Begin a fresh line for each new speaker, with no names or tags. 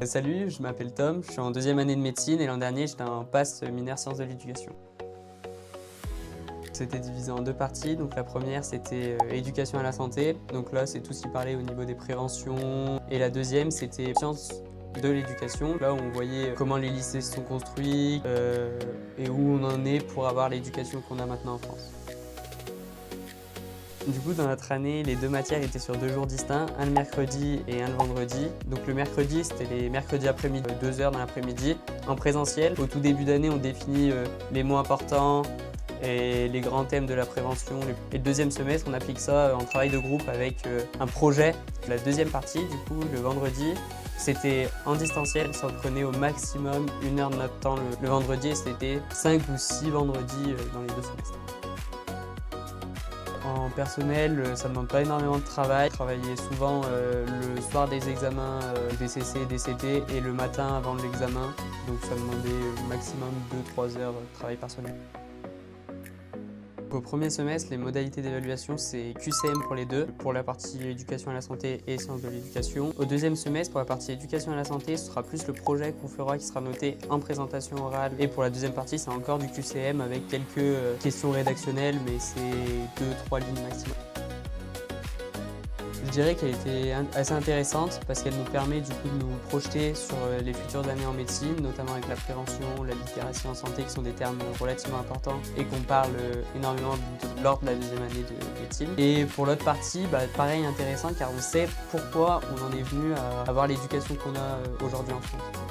Salut, je m'appelle Tom, je suis en deuxième année de médecine et l'an dernier j'étais en passe mineur sciences de l'éducation. C'était divisé en deux parties, donc la première c'était éducation à la santé, donc là c'est tout ce qui parlait au niveau des préventions, et la deuxième c'était sciences de l'éducation, là où on voyait comment les lycées se sont construits et où on en est pour avoir l'éducation qu'on a maintenant en France. Du coup, dans notre année, les deux matières étaient sur 2 jours distincts, un le mercredi et un le vendredi. Donc le mercredi, c'était les mercredis après-midi, 2 heures dans l'après-midi, en présentiel. Au tout début d'année, on définit les mots importants et les grands thèmes de la prévention. Et le deuxième semestre, on applique ça en travail de groupe avec un projet. La deuxième partie, du coup, le vendredi, c'était en distanciel, ça prenait au maximum 1 heure de notre temps le vendredi et c'était 5 ou 6 vendredis dans les 2 semestres. En personnel, ça ne demande pas énormément de travail. Je travaillais souvent le soir des examens DCC et DCT et le matin avant l'examen. Donc ça demandait maximum 2-3 heures de travail par semaine. Au premier semestre, les modalités d'évaluation, c'est QCM pour les deux, pour la partie éducation à la santé et sciences de l'éducation. Au deuxième semestre, pour la partie éducation à la santé, ce sera plus le projet qu'on fera qui sera noté en présentation orale. Et pour la deuxième partie, c'est encore du QCM avec quelques questions rédactionnelles, mais c'est 2-3 lignes maximum. Je dirais qu'elle était assez intéressante parce qu'elle nous permet du coup de nous projeter sur les futures années en médecine, notamment avec la prévention, la littératie en santé qui sont des termes relativement importants et qu'on parle énormément lors de la deuxième année de médecine. Et pour l'autre partie, pareil intéressant car on sait pourquoi on en est venu à avoir l'éducation qu'on a aujourd'hui en France.